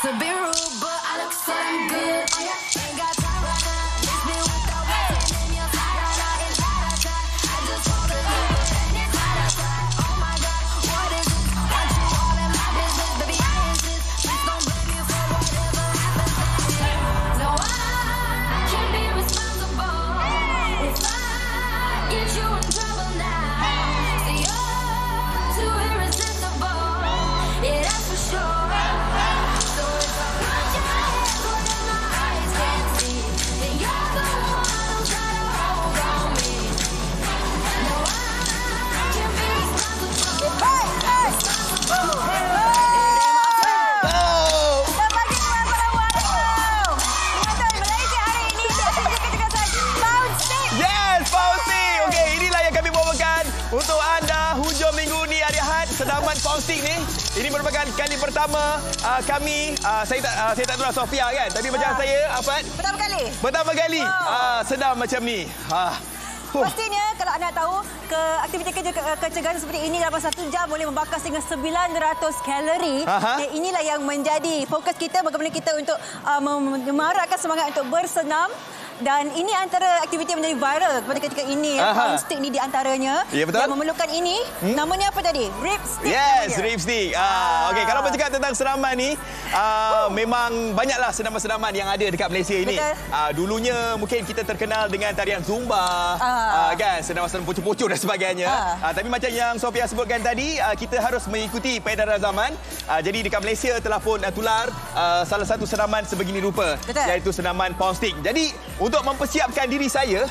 To be rude, but I look so damn good. Oh yeah, ain't got time right now. Miss me without waiting in your side right now. It's da-da-da. I just want to leave it and it's da-da-da. Oh my God, what is this? Want you all in my business, baby, I insist. Please don't blame me for whatever happens to me. No, I can't be responsible if I get you in trouble now. See, you're too irresistible. Yeah, that's for sure. Untuk anda, hujung minggu ni hari Ahad, senaman Poundstick ni, ini merupakan kali pertama kami, saya tak tahu lah Sofia kan, tapi macam saya, Afad. Pertama kali? Pertama kali, senam macam ni. Pastinya kalau anda tahu, aktiviti kecegahan seperti ini dalam 1 jam boleh membakar sehingga 900 kalori. Inilah yang menjadi fokus kita, bagaimana kita untuk memarakkan semangat untuk bersenam. Dan ini antara aktiviti yang menjadi viral pada ketika ini. Poundstick ni di antaranya. Ya, betul. Yang memerlukan ini. Namanya apa tadi? Rib stick. Yes, rib stick. Okey, kalau bercakap tentang senaman ni, memang banyaklah senaman-senaman yang ada dekat Malaysia ini. Dulunya mungkin kita terkenal dengan tarian Zumba, kan, senaman-senaman pocong-pocong dan sebagainya. Tapi macam yang Sofia sebutkan tadi, kita harus mengikuti peredaran zaman. Jadi dekat Malaysia telah pun tular salah satu senaman sebegini rupa, iaitu senaman Poundstick. Jadi untuk mempersiapkan diri saya,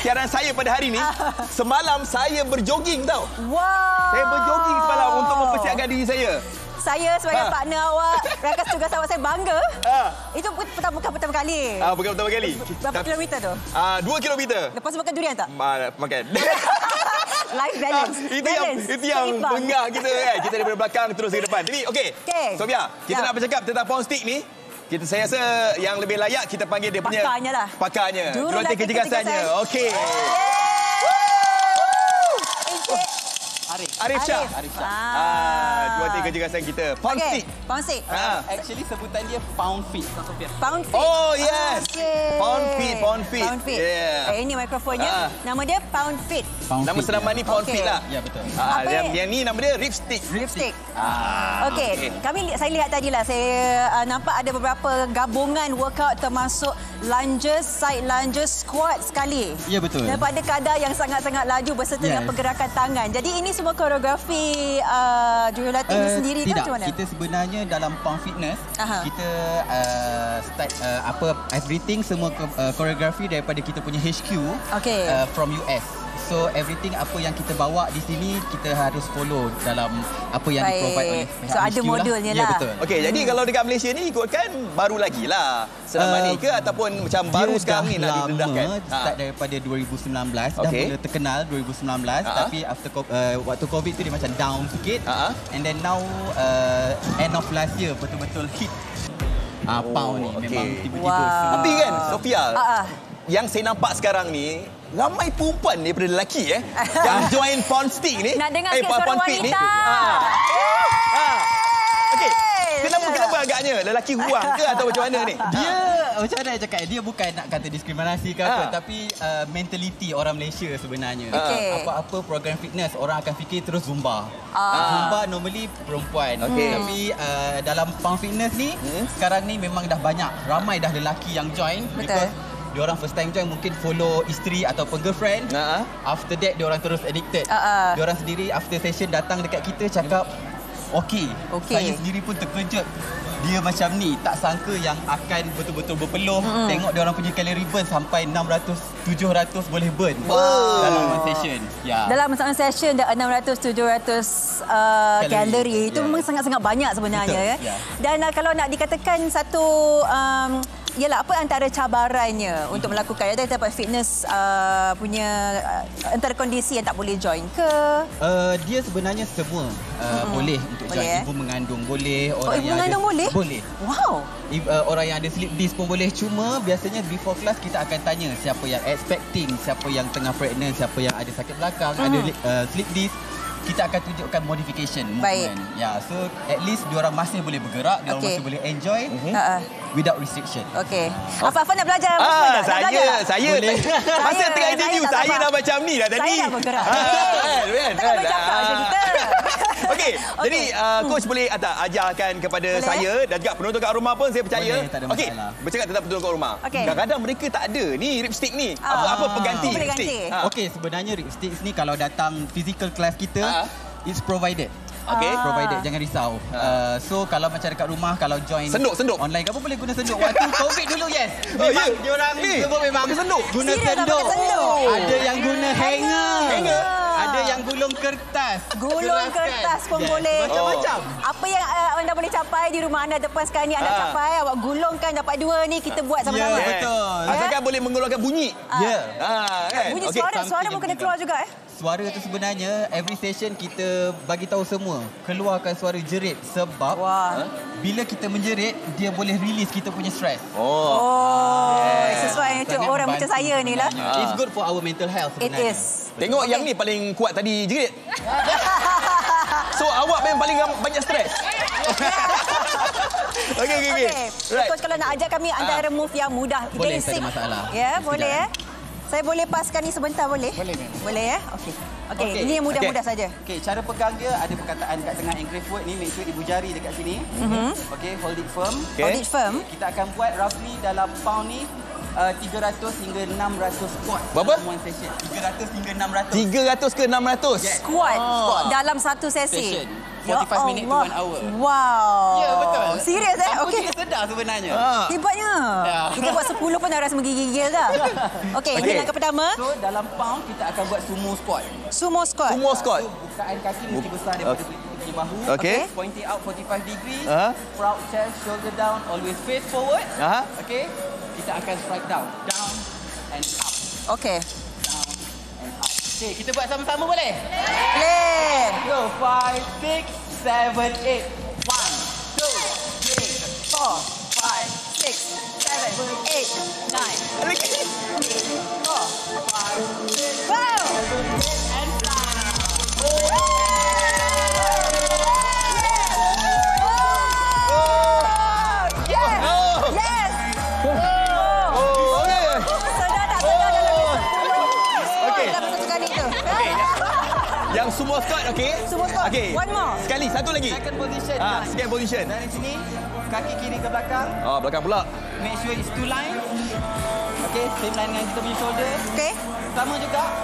siaran saya pada hari ini, semalam saya berjoging tau. Wow. Saya berjoging semalam untuk mempersiapkan diri saya. Saya sebagai partner awak, rakan tugas awak, saya bangga. Itu bukan pertama kali. Bukan pertama kali. Berapa kilometer tu? 2 kilometer. Lepas makan durian tak? Makan. Life balance. Itu yang bengah kita kan. Kita daripada belakang terus ke depan. Jadi okey. Sofia, kita nak bercakap tentang Poundstick ni. Saya rasa yang lebih layak kita panggil dia punya pakarnya lah. Pakarnya. Jurulatih kecergasannya. Okey. Arif Shah. Jurulatih kecergasan kita. Poundstick. Poundstick. Actually sebutan dia Pound Fit. Pound Fit. Oh yes. Pound Fit. Yeah. Ini mikrofonnya. Nama dia Pound Fit. Nama senaman ni Pound Fit lah. Ya, betul. Yang ni nama dia Rib Stick. Okey. Saya lihat tadilah, saya nampak ada beberapa gabungan workout termasuk lunges, side lunges, squat sekali. Ya, betul. Daripada kadar yang sangat-sangat laju berserta dengan pergerakan tangan. Jadi ini semua koreografi jurulatih sendiri kan macam mana? Kita sebenarnya dalam Pound Fitness, kita start everything semua koreografi daripada kita punya HQ from US. So everything apa yang kita bawa di sini kita harus follow dalam apa yang di-provide oleh pihak So ada HQ modulnya Ya, lah. betul. Okey, jadi kalau dekat Malaysia ni ikutkan baru lagi lah senaman ni ke ataupun macam baru sekarang ni nak didedahkan? Start daripada 2019 dah Okey. mula terkenal 2019 tapi after waktu COVID tu dia macam down sikit and then now end of last year betul-betul hit pound ni memang tiba-tiba semua. Tapi kan Sofia, yang saya nampak sekarang ni ramai perempuan daripada lelaki yang join Pound Stick ni. Nak dengar sikit suara Pound Stick wanita. Okey. Kenapa agaknya lelaki ruang ke atau macam mana ni? Dia macam mana nak cakap, dia bukan nak kata diskriminasi ke apa, tapi mentality orang Malaysia sebenarnya. Apa-apa program fitness orang akan fikir terus Zumba. Zumba normally perempuan. Tapi dalam Pound Fitness ni sekarang ni memang dah banyak, ramai dah lelaki yang join. Betul. Diorang first time join mungkin follow isteri ataupun girlfriend. After that diorang terus addicted. Diorang sendiri after session datang dekat kita cakap okey. Saya sendiri pun terkejut. Dia macam ni, tak sangka yang akan betul-betul berpeluh. Tengok diorang punya calorie burn sampai 600-700 boleh burn dalam one session. Dalam satu session dah 600-700 kalori. Itu memang sangat-sangat banyak sebenarnya. Dan kalau nak dikatakan satu yalah, apa antara cabarannya untuk melakukan ada dapat fitness punya antara kondisi yang tak boleh join ke? Dia sebenarnya semua boleh untuk join. Ibu mengandung boleh, orang ibu yang mengandung boleh? Boleh. Wow. Orang yang ada sleep disc pun boleh. Cuma biasanya before class kita akan tanya siapa yang expecting, siapa yang tengah pregnant, siapa yang ada sakit belakang, ada sleep disc. Kita akan tunjukkan modification movement. So at least diorang masih boleh bergerak, diorang masih boleh enjoy without restriction. Apa-apa nak belajar? Saya masa tengah interview saya dah macam ni dah tadi. Saya dah bergerak. Kan? Bercakap je kita. Okey, jadi coach boleh ajarkan kepada saya dan juga penonton kat rumah pun saya percaya. Okey, bercakap tentang penonton kat rumah. Kadang-kadang mereka tak ada ni ripstick ni. Apa pengganti ripstick? Okey, sebenarnya ripsticks ni kalau datang physical class kita it's provided. Provided, jangan risau. So kalau macam dekat rumah, kalau join senduk online ke apa boleh guna senduk. Waktu COVID dulu memang diorang ni semua memang senduk. Guna senduk. Ada yang guna hanger. Ada yang gulung kertas. Gulung kertas pun boleh. Macam-macam. Apa yang anda boleh capai di rumah anda depan sekarang ni anda capai, awak gulungkan dapat dua ni kita buat sama-sama. Betul. Asalkan boleh mengeluarkan bunyi. Kan? Bunyi suara pun kena keluar juga Suara tu sebenarnya every session kita bagi tahu semua keluarkan suara jerit sebab bila kita menjerit dia boleh release kita punya stress. Sesuai untuk orang macam saya ni lah. It's good for our mental health sebenarnya. It is. Tengok yang ni paling kuat tadi jerit. So awak memang paling banyak stres. Okey. Right. Coach kalau nak ajak kami antara move yang mudah, boleh, basic. tak ada masalah. Boleh Saya boleh paskan ni sebentar boleh? Boleh Okey, ini yang mudah-mudah saja. Okey, cara pegang dia ada perkataan kat tengah engrave word ni, make sure ibu jari dekat sini. Okey, hold it firm. Hold it firm. Kita akan buat roughly dalam pound ni 300 hingga 600 squat. Berapa? Dalam one session. 300 hingga 600. 300 ke 600? Squat dalam satu sesi. 45 minit to 1 hour. Wow. Ya, betul. Serius Okey. Kita sedar sebenarnya. Hebatnya. Kita buat 10 pun dah rasa menggigil dah. Okey, ini langkah pertama. So, dalam pound kita akan buat sumo squat. Sumo squat. Squat. So, bukaan kaki mesti besar daripada kaki bahu. Okey. Pointing out 45 degree. Proud chest, shoulder down, always face forward. Okey. Kita akan strike down. Down and up. Okey. Down and up. Okey, kita buat sama-sama boleh? Boleh. Go, 5, 6, 7, 8. 1, 2, 3, 4, 5, 6, 7, 8, 9. 4, 5, 6, 7, 8, and Yang sumo squat, okey? Sumo squat. Okey. One more. Sekali, satu lagi. Second position. Second position. Dari sini, kaki kiri ke belakang. Belakang pula. Make sure it's 2 line. Okey, same line dengan kita punya shoulder. Okey. Sama juga.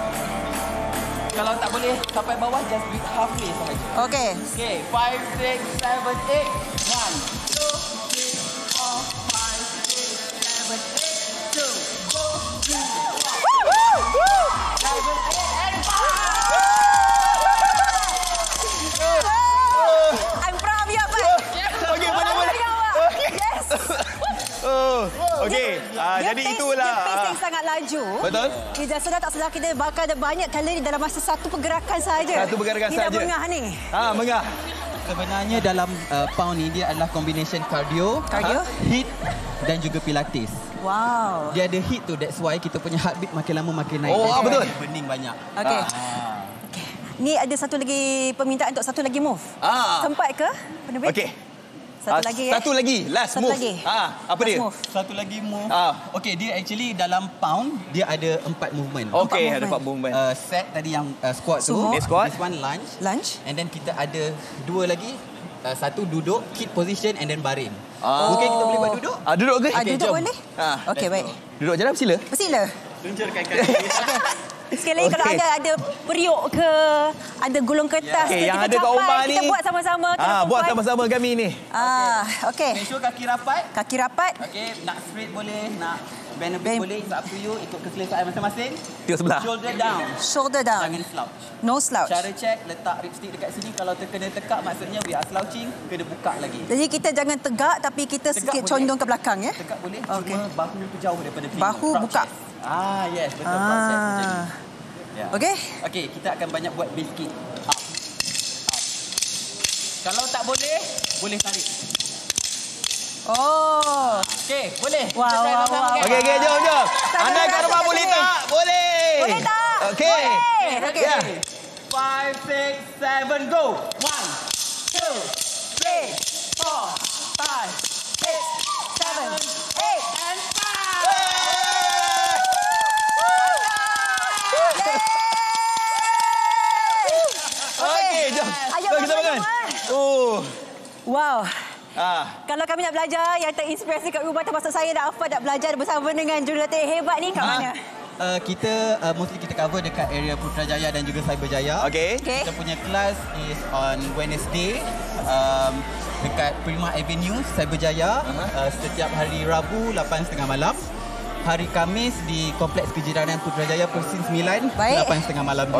Kalau tak boleh sampai bawah, just breathe halfway sahaja. Okey. Okey, 5, 6, 7, 8. 1, 2, 3, 4, 5, 6, 7, 8. 2, 4, 3, 4, 5, 6, 7, 8, and Okey. Jadi itulah. Dia pacing sangat laju. Betul. Kita sedar tak sedar kita bakal ada banyak kalori dalam masa satu pergerakan saja. Satu pergerakan saja. Tidak mengah ni. Mengah. Sebenarnya dalam pound ni dia adalah combination cardio, HIIT dan juga pilates. Wow. Dia ada HIIT tu, that's why kita punya heartbeat makin lama makin naik. Betul. Burning banyak. Okey. Ni ada satu lagi permintaan untuk satu lagi move. Sempat ke? Okey. Satu lagi Satu lagi. Last satu move. Lagi. Apa dia? Move. Satu lagi move. Okey, dia actually dalam pound dia ada 4 movement. Okey, ada 4 movement. Set tadi yang squat tu. Squat. This one lunge. Lunge. And then kita ada 2 lagi. Satu duduk, keep position and then baring. Mungkin kita boleh buat duduk? Duduk ke? Duduk boleh? Okey, baik. Duduk je lah, bersila. Bersila. Tunjukkan kaki. Sekali lagi kalau ada periuk ke, ada gulung kertas ke, yang kita ada kat rumah capai, kita buat sama-sama. Buat sama-sama kami ni. Okey. Make sure kaki rapat. Kaki rapat. Okey, nak straight boleh, nak bend a bit boleh. It's up to you. Ikut keselesaan masing-masing. Tengok sebelah. Shoulder down. Shoulder down. Jangan slouch. No slouch. Cara check, letak ripstick dekat sini. Kalau terkena tekak, maksudnya we are slouching. Kena buka lagi. Jadi kita jangan tegak tapi kita sikit condong ke belakang ya. Tegak boleh, cuma bahu tu jauh daripada pinggul. Bahu buka. Yes, betul. Front set macam ni. Okey. Okey, kita akan banyak buat base kick. Up. Kalau tak boleh, boleh tarik. Okey, boleh. Wow. Okey, jom. Anda kat rumah boleh tak? Boleh. Boleh tak? Okey. Okey. 5, 6, 7, go. 1, 2, 3, 4, 5, 6, 7, 8, and 5. Okey, jom. Jom kita makan. Wow. Kalau kami nak belajar yang terinspirasi kat rumah, termasuk saya dan Afad nak belajar bersama dengan jurulatih hebat ni kat mana? Kita mostly kita cover dekat area Putrajaya dan juga Cyberjaya. Okey. Kita punya kelas is on Wednesday dekat Prima Avenue Cyberjaya. Setiap hari Rabu 8.30 malam. Hari Khamis di Kompleks Kejiranan Putrajaya Persin 9 8.30 malam juga.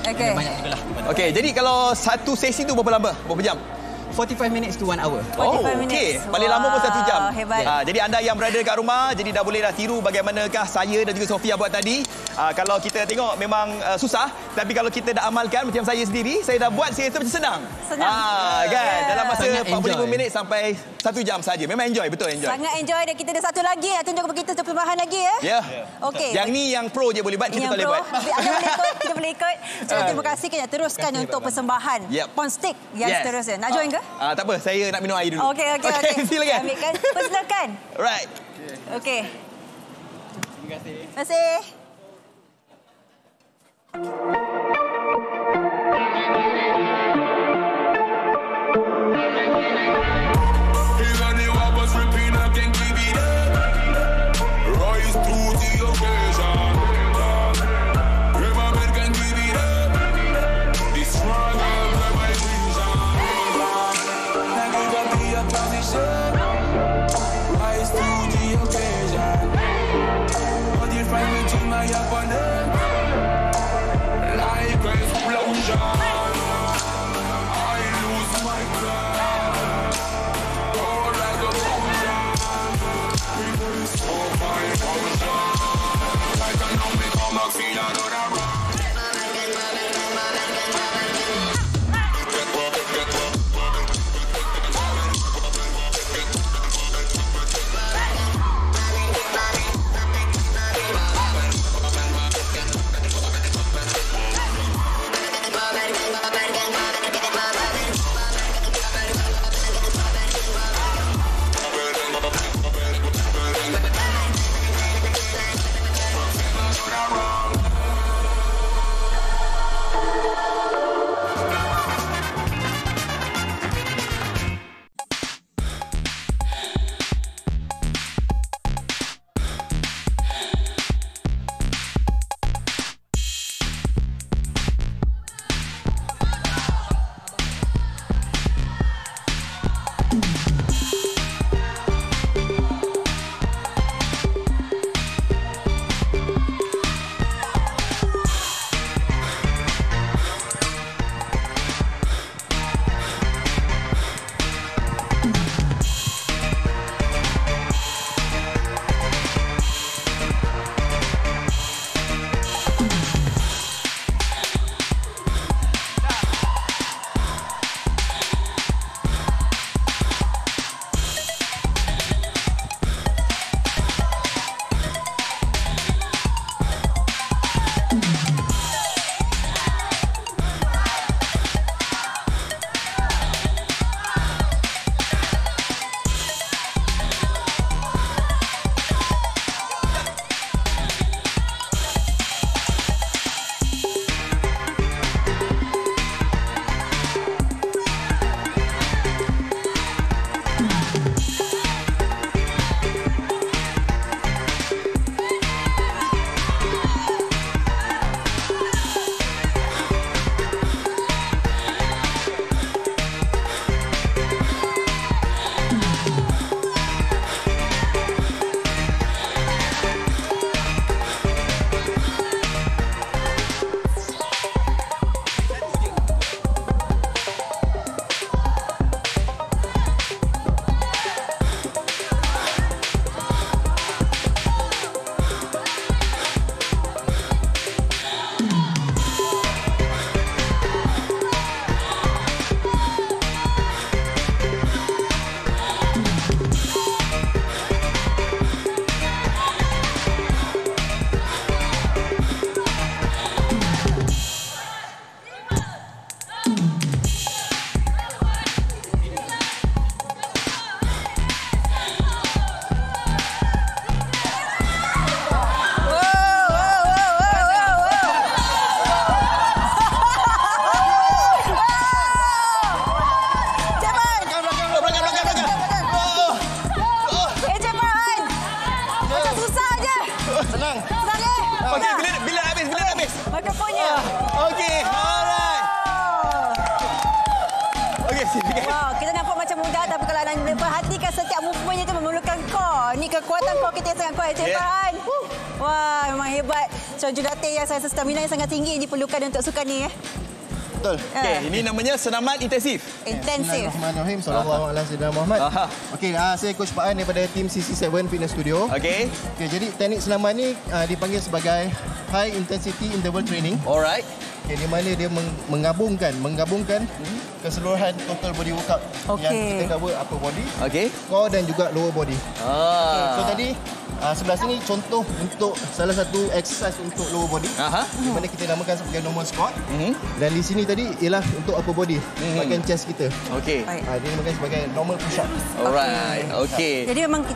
Okey. Banyak juga lah. Okey, jadi kalau satu sesi tu berapa lama? Berapa jam? 45 minutes to 1 hour. 45 minutes. Okey. Paling lama pun 1 jam. Hebat. Jadi anda yang berada kat rumah, jadi dah bolehlah tiru bagaimanakah saya dan juga Sofia buat tadi. Kalau kita tengok memang susah, tapi kalau kita dah amalkan macam saya sendiri, saya dah buat, saya rasa macam senang. Senang. Kan? Dalam masa Sangat 45 enjoy. minit sampai 1 jam saja. Memang enjoy, betul enjoy. Sangat enjoy dan kita ada satu lagi nak tunjuk kepada kita satu persembahan lagi ya. Ya. Okey. Yang ni yang pro je boleh buat, kita tak boleh buat. Kita boleh ikut. Terima kasih kita teruskan untuk persembahan Pound Stick yang seterusnya. Nak join ke? Tak apa, saya nak minum air dulu. Okey. Silakan. Ambilkan. Persilakan. Alright. Okey. Terima kasih. Terima kasih. kekuatan core kita yang sangat kuat. Encik Farhan. Wah, memang hebat. Seorang judolatih yang saya rasa stamina yang sangat tinggi diperlukan untuk sukan ni. Betul. Okey, ini namanya senaman intensif. Intensif. Bismillahirrahmanirrahim. Sallallahu alaihi wasallam Muhammad. Okey, saya Coach Pak An daripada tim CC7 Fitness Studio. Okey. Okey, jadi teknik senaman ni dipanggil sebagai high intensity interval training. Alright. Okay, di mana dia menggabungkan keseluruhan total body workout yang kita cover upper body, core dan juga lower body. So tadi sebelah sini contoh untuk salah satu exercise untuk lower body, di mana kita namakan sebagai normal squat. Dan di sini tadi ialah untuk upper body, bahagian chest kita. Okey. Dia namakan sebagai normal push up. Alright. Okey. Jadi memang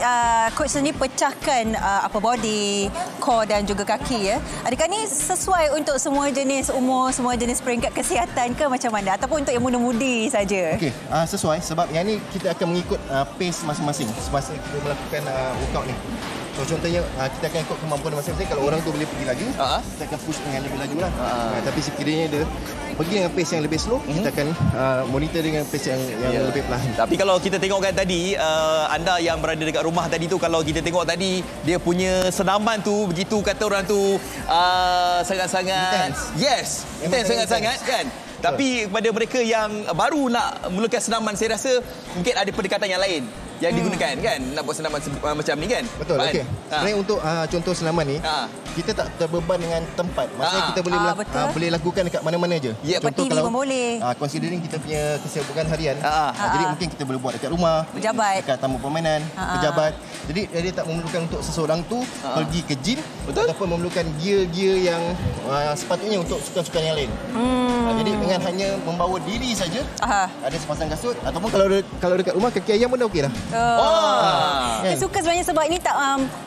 coach sendiri pecahkan upper body, core dan juga kaki ya. Adakah ni sesuai untuk semua jenis umur, semua jenis peringkat kesihatan ke macam mana, ataupun untuk yang muda-mudi saja? Okey, sesuai sebab yang ni kita akan mengikut pace masing-masing semasa kita melakukan workout ni. So contohnya kita akan ikut kemampuan masing-masing. Kalau orang tu boleh pergi laju, kita akan push dengan lebih laju lah. Tapi sekiranya dia pergi dengan pace yang lebih slow, kita akan monitor dengan pace yang lebih perlahan. Tapi kalau kita tengokkan tadi, anda yang berada dekat rumah tadi tu, kalau kita tengok tadi, dia punya senaman tu, begitu kata orang tu, sangat-sangat... Yes, intense sangat-sangat kan? Tapi kepada mereka yang baru nak mulakan senaman, saya rasa mungkin ada pendekatan yang lain yang digunakan kan, nak buat senaman macam ni kan. Betul. Okey. Sebenarnya untuk contoh senaman ni, kita tak terbeban dengan tempat. Maksudnya kita boleh lakukan dekat mana-mana aje. Contoh kalau boleh. Considering kita punya kesibukan harian, jadi mungkin kita boleh buat dekat rumah, pejabat, dekat tamu permainan, pejabat. Jadi dia tak memerlukan untuk seseorang tu pergi ke gym ataupun memerlukan gear-gear yang sepatutnya untuk sukan-sukan yang lain. Jadi dengan hanya membawa diri saja, ada sepasang kasut ataupun kalau dekat rumah kaki ayam pun dah okey dah. Saya suka sebenarnya sebab ini tak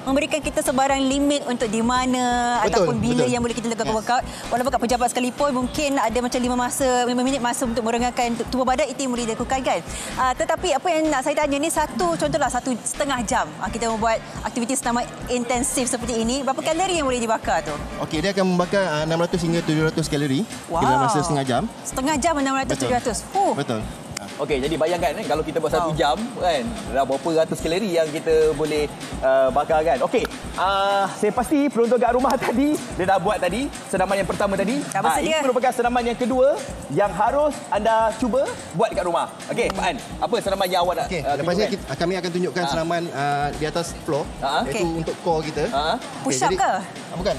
memberikan kita sebarang limit untuk di mana ataupun bila yang boleh kita lakukan workout. Walaupun kat pejabat sekalipun mungkin ada macam 5 minit masa untuk merengangkan tubuh badan, itu yang boleh dilakukan kan. Tetapi apa yang nak saya tanya ni, contohlah 1.5 jam kita membuat aktiviti senaman intensif seperti ini, berapa kalori yang boleh dibakar tu? Okey, dia akan membakar 600 hingga 700 kalori dalam masa setengah jam. Setengah jam 600-700. Betul. Okey, jadi bayangkan kalau kita buat 1 jam kan, dah berapa ratus kalori yang kita boleh bakar kan. Okey, saya pasti penonton kat rumah tadi dia dah buat tadi senaman yang pertama tadi. Ini merupakan senaman yang kedua yang harus anda cuba buat dekat rumah. Okey, Pak An, apa senaman yang awak nak lepas ni kami akan tunjukkan senaman di atas floor, iaitu untuk core kita. Push up ke? Bukan.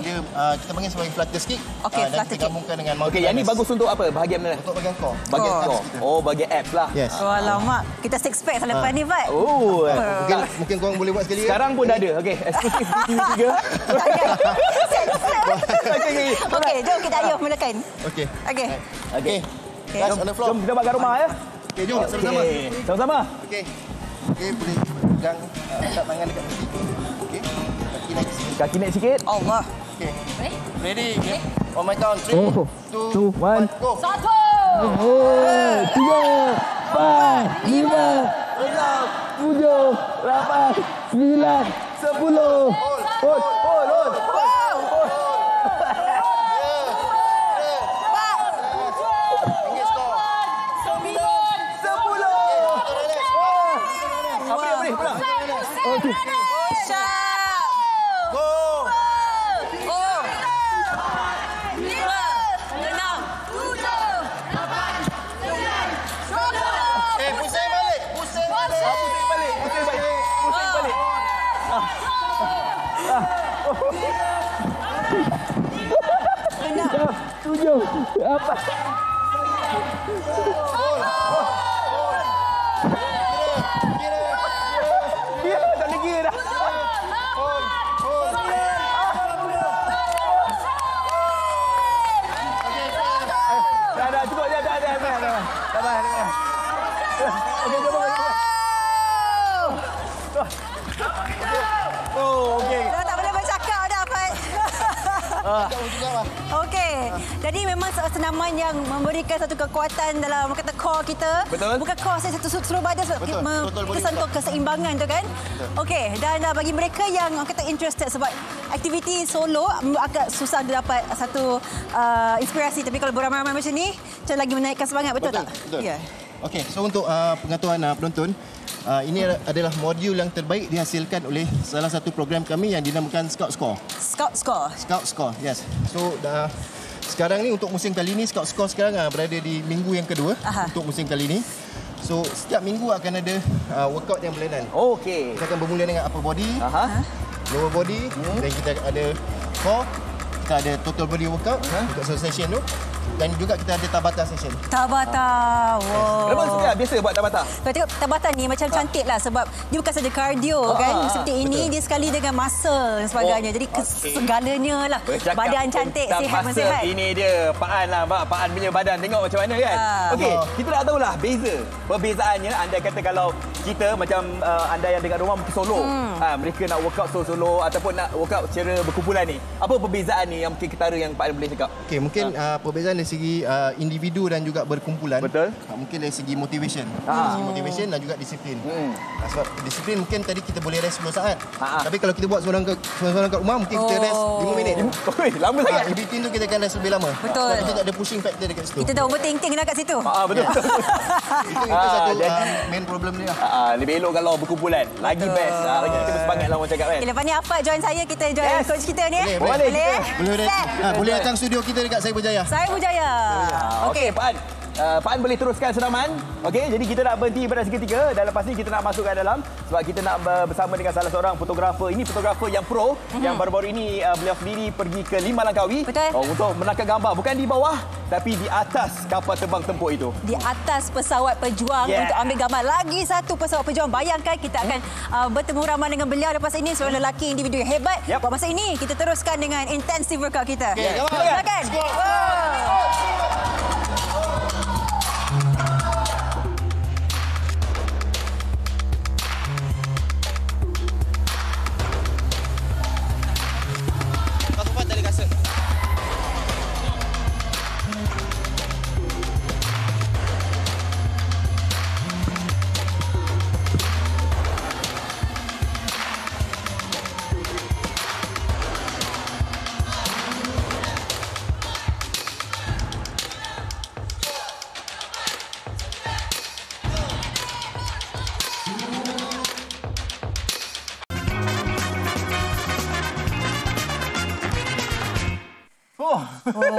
Dia kita panggil sebagai flutter kick. Dan kita gabungkan dengan Okey, yang ni bagus untuk apa? Bahagian mana? Untuk bahagian core. Bahagian core. Oh, bahagian abs lah. Yes. Alamak, kita six pack selepas ni, Pak. Mungkin korang boleh buat sekali. Sekarang pun dah ada. Okey, eksklusif di TV3. Okey, jom kita ayuh mulakan. Okey. Guys, on the floor. Jom kita buat kat rumah ya. Okey, jom sama-sama. Sama-sama. Okey, boleh pegang letak tangan dekat kaki. Okey. Kaki naik sikit. Allah. Okey. Ready? On my count. 3, 2, 1, go. 3, 4, 5, 6, 7, 8, 9, 10. Hold. Dah tak boleh bercakap dah, Pak. Okey. Jadi memang senaman yang memberikan satu kekuatan dalam kata core kita. Betul. Bukan core saja, satu seluruh badan kesentuh keseimbangan tu kan. Okey, dan bagi mereka yang kata interested, sebab aktiviti solo agak susah dapat satu inspirasi, tapi kalau beramai-ramai macam ni, macam lagi menaikkan semangat, betul tak? Betul. Okey, so untuk pengetahuan penonton, ini adalah modul yang terbaik dihasilkan oleh salah satu program kami yang dinamakan Scout Score. Scout Score? Scout Score, yes. So, sekarang ni untuk musim kali ni, Scout Score sekarang berada di minggu yang kedua untuk musim kali ni. So, setiap minggu akan ada workout yang berlainan. Okey. Kita akan bermula dengan upper body, lower body, dan kita ada core, kita ada total body workout untuk satu session tu. Dan juga kita ada Tabata session. Tabata. Wow. Kenapa sebenarnya biasa buat Tabata? Kalau tengok Tabata ni macam cantik lah sebab dia bukan saja kardio kan. Seperti ini dia sekali dengan muscle dan sebagainya. Jadi segalanya lah. Badan cantik, sihat mensihat. Ini dia Pak An lah. Pak An punya badan. Tengok macam mana kan. Okey, kita nak tahulah perbezaannya. Anda kata kalau kita macam anda yang dekat rumah mungkin solo. Mereka nak workout solo ataupun nak workout secara berkumpulan ni. Apa perbezaan ni yang mungkin ketara yang Pak An boleh cakap? Okey, mungkin perbezaan dari segi individu dan juga berkumpulan. Betul. Mungkin dari segi motivation. Segi motivation dan juga disiplin. Sebab disiplin mungkin tadi kita boleh rest 10 saat. Tapi kalau kita buat seorang kat rumah mungkin kita rest 5 minit. Lama sangat. In between tu kita akan rest lebih lama. Betul. Sebab kita tak ada pushing factor dekat situ. Kita dah overthinking dah kat situ. Betul. Itu satu main problem dia. Lebih elok kalau berkumpulan. Lagi best. Lagi kita bersemangat lah orang cakap kan. Lepas ni apa join saya, kita join coach kita ni. Boleh datang studio kita dekat Saya Berjaya. Saya Berjaya. Okey, Pak An. Pak An boleh teruskan senaman. Okey, jadi kita nak berhenti pada seketika dan lepas ni kita nak masuk ke dalam sebab kita nak bersama dengan salah seorang fotografer. Ini fotografer yang pro yang baru-baru ini beliau sendiri pergi ke 5 Langkawi untuk menangkap gambar bukan di bawah tapi di atas kapal terbang tempur itu. Di atas pesawat pejuang untuk ambil gambar. Lagi satu pesawat pejuang. Bayangkan kita akan bertemu ramai dengan beliau lepas ini. Seorang lelaki individu yang hebat. Buat masa ini kita teruskan dengan intensive workout kita. Silakan.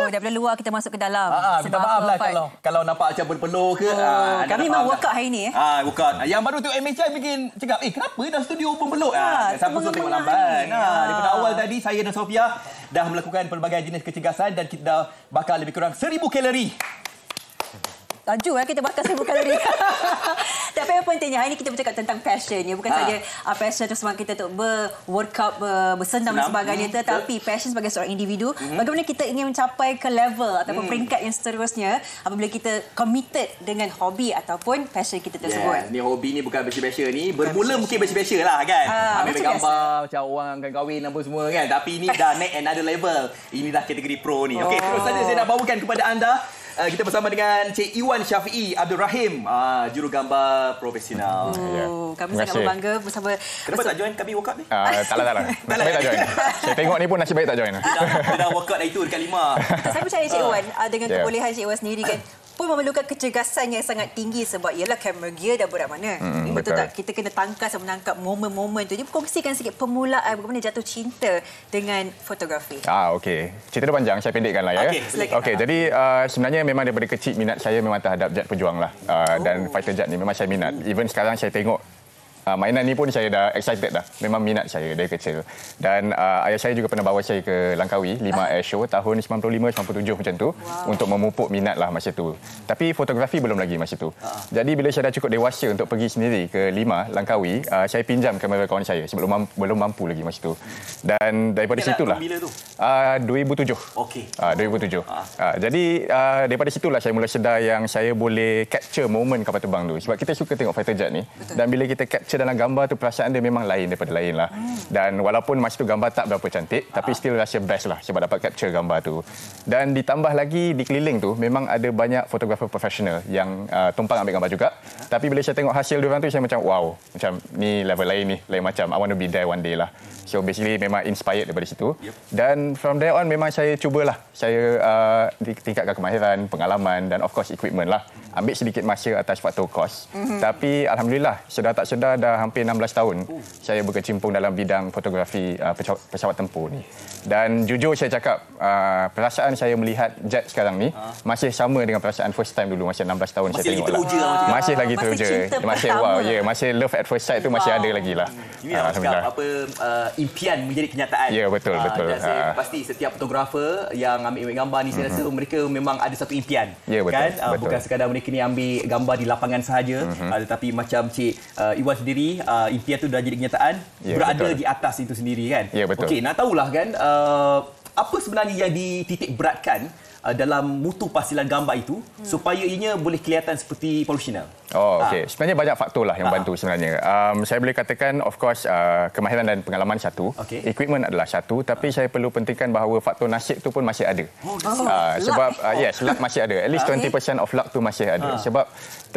Daripada luar kita masuk ke dalam. Minta maaf lah kalau nampak macam peluh ke. Kami memang workout hari ni. Workout. Yang baru tengok MHI mungkin cakap, kenapa dah studio pun peluk? Siapa suruh tengok lambat. Daripada awal tadi, saya dan Sofia dah melakukan pelbagai jenis kecergasan dan kita dah bakar lebih kurang 1000 kalori. Laju kita bakar 1000 kalori. Tapi yang pentingnya hari ini kita bercakap tentang passion. Bukan saja passion tersebut kita untuk workout, bersenam dan sebagainya. Tetapi passion sebagai seorang individu. Bagaimana kita ingin mencapai ke level ataupun peringkat yang seterusnya apabila kita committed dengan hobi ataupun passion kita tersebut. Ni hobi ni bukan biasa-biasa ni. Bermula mungkin biasa-biasa lah kan. Ambil gambar macam orang akan kahwin apa semua kan. Tapi ini dah naik another level. Ini dah kategori pro ni. Okey, terus saja saya nak bawakan kepada anda. Kita bersama dengan Cik Iwan Syafiee Abdul Rahim, jurugambar profesional. Kami sangat berbangga bersama. Kenapa tak join kami workout ni? Tak lah. Nasib baik tak join. Saya tengok ni pun nasib baik tak join. Kita dah workout dah itu dekat 5. Saya percaya Cik Iwan dengan kebolehan Cik Iwan sendiri kan pun memerlukan kecergasan yang sangat tinggi sebab ialah kamera gear dah berat mana. Betul tak? Kita kena tangkas dan menangkap momen-momen tu. Jadi kongsikan sikit permulaan bagaimana jatuh cinta dengan fotografi. Okey. Cerita dia panjang, saya pendekkan lah ya. Okey, jadi sebenarnya memang daripada kecil minat saya memang terhadap jet pejuang lah. Dan fighter jet ni memang saya minat. Even sekarang saya tengok mainan ni pun saya dah excited dah. Memang minat saya dari kecil. Dan ayah saya juga pernah bawa saya ke Langkawi, 5 Air Show tahun 95-97 macam tu. Untuk memupuk minat lah masa tu. Tapi fotografi belum lagi masa tu. Jadi bila saya dah cukup dewasa untuk pergi sendiri ke 5 Langkawi, saya pinjam kamera kawan saya sebab belum mampu lagi masa tu. Dan daripada situlah. Bila tu? 2007. Okey. 2007. Jadi daripada situlah saya mula sedar yang saya boleh capture momen kapal terbang tu. Sebab kita suka tengok fighter jet ni. Dan bila kita capture capture dalam gambar tu perasaan dia memang lain daripada lain lah. Dan walaupun masa tu gambar tak berapa cantik, tapi still rasa best lah sebab dapat capture gambar tu. Dan ditambah lagi di keliling tu memang ada banyak fotografer profesional yang tumpang ambil gambar juga. Tapi bila saya tengok hasil diorang tu, saya macam wow, macam ni level lain ni, lain macam. I want to be there one day lah. So basically memang inspired daripada situ. Dan from there on memang saya cubalah. Saya tingkatkan kemahiran, pengalaman dan of course equipment lah. Ambil sedikit masa atas faktor kos. Tapi alhamdulillah sedar tak sedar dah hampir 16 tahun saya berkecimpung dalam bidang fotografi pesawat tempur ni. Dan jujur saya cakap perasaan saya melihat jet sekarang ni masih sama dengan perasaan first time dulu masa 16 tahun saya tengok lah. Masih lagi teruja. Masih wow, masih love at first sight tu masih ada lagi lah. Ini alhamdulillah. Impian menjadi kenyataan. Ya, betul. Dan saya pasti setiap fotografer yang ambil gambar ni saya rasa mereka memang ada satu impian. Ya, betul. Kan? Bukan sekadar mereka ni ambil gambar di lapangan sahaja, tetapi macam Cik Iwan sendiri, impian tu dah jadi kenyataan, berada di atas itu sendiri kan. Ya, betul. Okey, nak tahulah kan apa sebenarnya yang dititik beratkan dalam mutu pasilan gambar itu supaya ianya boleh kelihatan seperti profesional. Oh, okey. Sebenarnya banyak faktor lah yang bantu sebenarnya. Saya boleh katakan, of course, kemahiran dan pengalaman satu. Equipment adalah satu. Tapi saya perlu pentingkan bahawa faktor nasib tu pun masih ada. Sebab, yes, luck masih ada. At least 20% of luck tu masih ada. Sebab,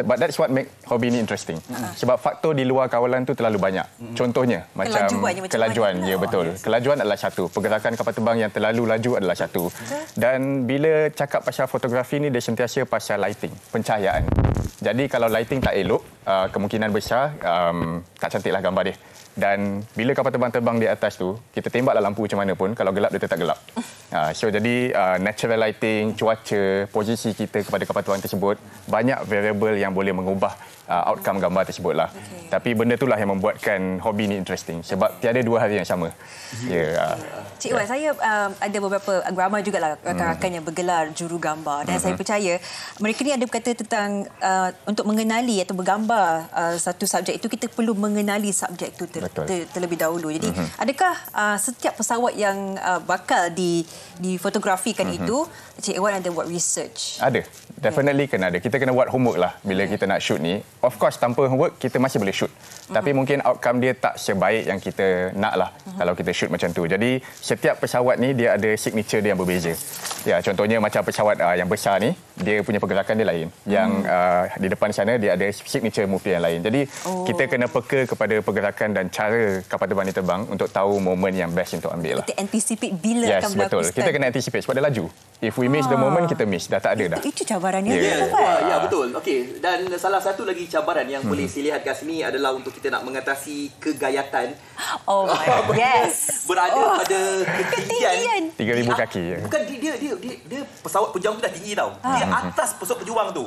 but that's what make hobby ni interesting. Sebab faktor di luar kawalan tu terlalu banyak. Contohnya, macam kelajuan. Ya, betul. Kelajuan adalah satu. Pergerakan kapal terbang yang terlalu laju adalah satu. Dan bila cakap pasal fotografi ni, dia sentiasa pasal lighting, pencahayaan. Jadi kalau lighting tak elok, kemungkinan besar tak cantiklah gambar dia. Dan bila kapal terbang di atas tu, kita tembaklah lampu macam mana pun, kalau gelap dia tetap gelap. So jadi natural lighting, cuaca, posisi kita kepada kapal terbang tersebut, banyak variable yang boleh mengubah outcome gambar tersebut lah. Tapi benda itulah yang membuatkan hobi ni interesting. Sebab tiada dua hari yang sama. Cik Wan, saya ada beberapa ramai jugalah rakan-rakan yang bergelar juru gambar. Dan saya percaya mereka ni ada berkata tentang untuk mengenali atau bergambar satu subjek itu, kita perlu mengenali subjek itu terlebih dahulu. Jadi adakah setiap pesawat yang bakal difotografikan itu, Cik Wan ada buat research? Ada. Definitely kena ada. Kita kena buat homework lah bila kita nak shoot ni. Of course, tanpa homework, kita masih boleh shoot. Tapi mungkin outcome dia tak sebaik yang kita nak lah kalau kita shoot macam tu. Jadi, setiap pesawat ni dia ada signature dia yang berbeza. Ya, contohnya macam pesawat yang besar ni, dia punya pergerakan dia lain. Yang di depan sana, dia ada signature move dia yang lain. Jadi, kita kena peka kepada pergerakan dan cara kapal terbang ni terbang untuk tahu momen yang best untuk ambil lah. Kita anticipate bila akan berlaku. Yes, betul. Kita kena anticipate sebab dia laju. If we miss the moment, kita miss. Dah tak ada dah. Itu cabarannya. Ya, betul. Okey, dan salah satu lagi cabaran yang boleh saya lihat kat sini adalah untuk kita nak mengatasi kegayatan. Oh my God. Yes. Berada pada ketinggian 3,000 kaki. Bukan dia pesawat pejuang tu dah tinggi tau. Dia atas pesawat pejuang tu.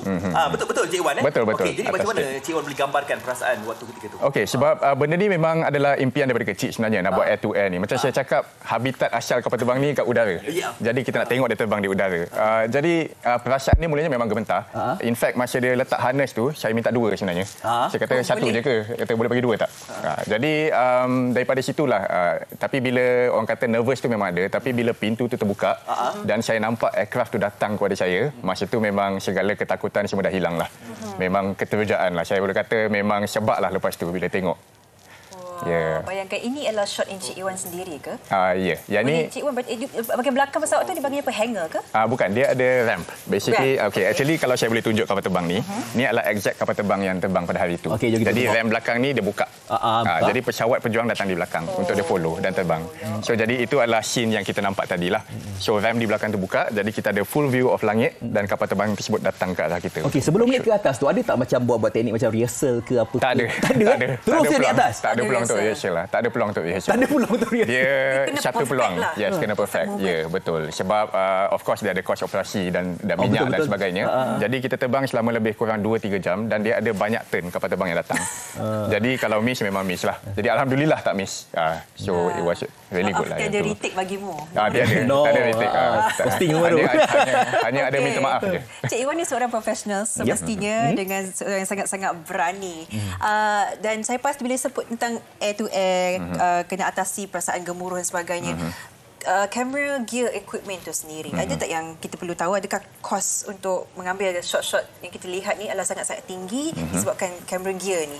Betul-betul Cik Wan Betul. Okey, jadi macam mana Cik Wan boleh gambarkan perasaan waktu ketika tu? Okey, sebab benda ni memang adalah impian daripada kecil sebenarnya nak buat air to air ni. Macam saya cakap, habitat asal kapal terbang ni kat udara. Jadi kita nak tengok dia terbang di udara. Jadi perasaan ni mulanya memang gemetar. In fact, masa dia letak harness tu, saya minta 2 sebenarnya. Saya kata satu je ke? Kata boleh bagi 2 tak? Jadi daripada situlah. Tapi bila orang kata nervous tu memang ada. Tapi bila pintu tu terbuka dan saya nampak aircraft tu datang kepada saya, masa tu memang segala ketakutan semua dah hilang lah. Memang keterujaan lah. Saya boleh kata memang sebab lah lepas tu bila tengok. Bayangkan ini adalah shot in Cik Iwan sendiri ke? Ya. Yang ni Cik Iwan bahagian belakang pesawat tu dipanggil apa, hangar ke? Bukan, dia ada ramp. Basically, actually kalau saya boleh tunjuk kapal terbang ni, ni adalah exact kapal terbang yang terbang pada hari itu. Jadi ramp belakang ni dia buka. Jadi pesawat pejuang datang di belakang untuk dia follow dan terbang. So jadi itu adalah scene yang kita nampak tadilah. So ramp di belakang tu buka, jadi kita ada full view of langit dan kapal terbang tersebut datang ke arah kita. Okey, sebelum naik ke atas tu ada tak macam buat teknik macam rehearsal ke apa? Tak ada. Terus dia di atas. Tak ada peluang untuk rehearsal lah. Tak ada peluang untuk rehearsal. Tak ada peluang untuk rehearsal. Dia satu peluang. Yes, kena perfect. Ya, betul. Sebab of course dia ada kos operasi dan minyak dan sebagainya. Jadi kita terbang selama lebih kurang 2-3 jam dan dia ada banyak turn kapal terbang yang datang. Jadi kalau miss memang miss lah. Jadi alhamdulillah tak miss. So it was really good lah. Ada retake bagimu. Dia ada. Tak ada retake. Posting baru. Hanya ada minta maaf je. Cik Iwan ni seorang profesional semestinya dengan seorang yang sangat-sangat berani. Dan saya pasti bila sebut tentang air to air, kena atasi perasaan gemuruh dan sebagainya. camera gear equipment tu sendiri, ada tak yang kita perlu tahu? Adakah kos untuk mengambil shot-shot yang kita lihat ni adalah sangat-sangat tinggi disebabkan camera gear ni?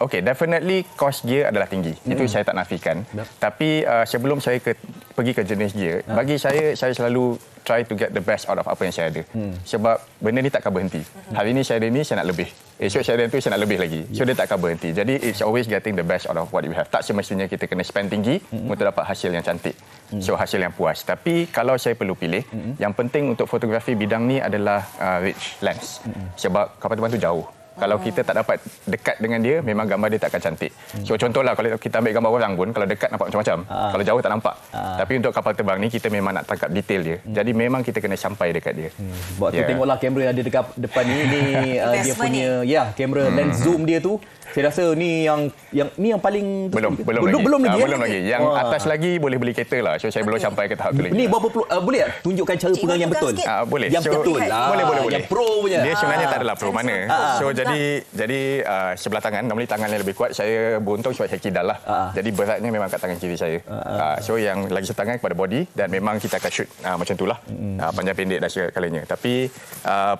Okay, definitely cost gear adalah tinggi. Itu saya tak nafikan. Tapi sebelum saya pergi ke jenis gear, bagi saya selalu try to get the best out of apa yang saya ada. Sebab benda ni takkan berhenti. Hari ni saya ada ni, saya nak lebih. Esok saya ada tu, saya nak lebih lagi. So dia takkan berhenti. Jadi it's always getting the best out of what you have. Tak semestinya kita kena spend tinggi untuk dapat hasil yang cantik. So hasil yang puas. Tapi kalau saya perlu pilih, yang penting untuk fotografi bidang ni adalah rich lens. Sebab kapal terbang tu jauh. Kalau kita tak dapat dekat dengan dia, memang gambar dia tak akan cantik. So contohlah kalau kita ambil gambar orang pun, kalau dekat nampak macam-macam, kalau jauh tak nampak. Tapi untuk kapal terbang ni kita memang nak tangkap detail dia. Jadi memang kita kena sampai dekat dia. Buat tu tengoklah kamera yang ada dekat depan ni dia punya kamera lens zoom dia tu. Saya rasa ni yang paling belum lagi. Yang atas lagi boleh beli kereta lah. So saya belum sampai ke tahap tu lagi. Ni boleh tak tunjukkan cara pegang yang betul? Boleh. Yang betul lah. Boleh. Yang pro punya. Dia sebenarnya tak adalah pro mana. So jadi sebelah tangan, normally tangan yang lebih kuat, saya beruntung sebab saya kidal lah. Jadi beratnya memang kat tangan kiri saya. So yang lagi setangan kepada body, dan memang kita akan shoot macam itulah. Panjang pendek dan segalanya. Tapi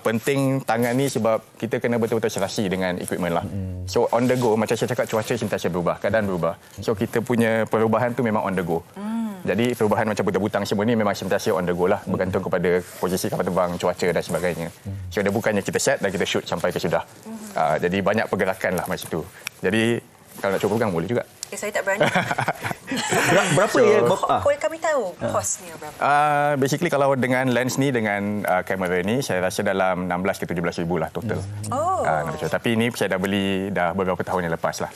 penting tangan ni sebab kita kena betul-betul serasi dengan equipment lah. So on the go, macam saya cakap, cuaca sentiasa berubah, keadaan berubah. So kita punya perubahan tu memang on the go. Jadi perubahan macam butang-butang semua ni memang sentiasa on the go lah, bergantung kepada posisi kapal terbang, cuaca dan sebagainya. So dia bukannya kita set dan kita shoot sampai ke sudah. Jadi banyak pergerakan lah macam tu. Jadi kalau nak cuba pegang boleh juga. Saya tak berani. Berapa ya? Boleh kami tahu kosnya berapa? Basically kalau dengan lens ni, dengan kamera ni, saya rasa dalam 16 ke 17 ribu lah total. Tapi ini saya dah beli dah beberapa tahun yang lepas lah.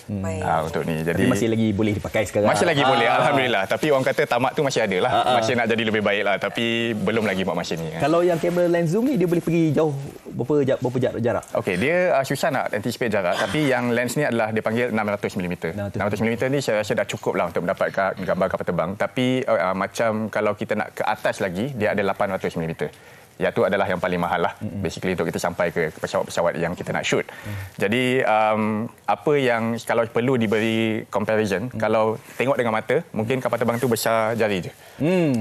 Untuk ni. Jadi masih lagi boleh dipakai sekarang? Masih lagi boleh, alhamdulillah. Tapi orang kata tamat tu masih ada lah. Masih nak jadi lebih baik lah. Tapi belum lagi buat masa ni. Kalau yang kamera lens zoom ni, dia boleh pergi jauh berapa jarak? Okey, dia susah nak anticipate jarak. Tapi yang lens ni adalah dia panggil 600mm. 600mm ni saya rasa dah cukup lah untuk mendapatkan gambar kapal terbang. Tapi macam kalau kita nak ke atas lagi, dia ada 800mm. Itu adalah yang paling mahal lah. Basically untuk kita sampai ke pesawat-pesawat yang kita nak shoot. Jadi apa yang kalau perlu diberi comparison, kalau tengok dengan mata, mungkin kapal terbang tu besar jari je.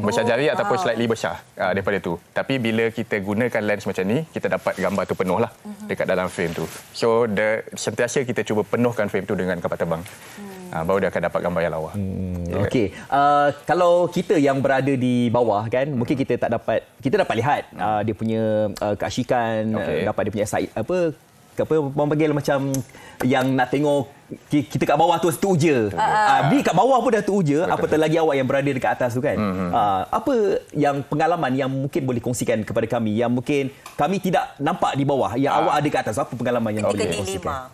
Besar jari ataupun slightly besar daripada tu. Tapi bila kita gunakan lens macam ni, kita dapat gambar tu penuh lah dekat dalam frame tu. So sentiasa kita cuba penuhkan frame tu dengan kapal terbang. Baru dia akan dapat gambar yang lawa. Okey. Kalau kita yang berada di bawah kan, mungkin kita dapat lihat dia punya keasyikan, dapat dia punya apa orang panggil macam yang nak tengok kita kat bawah tu je. Di kat bawah pun dah tu je, apatah lagi awak yang berada dekat atas tu kan. Apa yang pengalaman yang mungkin boleh kongsikan kepada kami yang mungkin kami tidak nampak di bawah, yang awak ada kat atas? Apa pengalaman yang boleh kongsikan?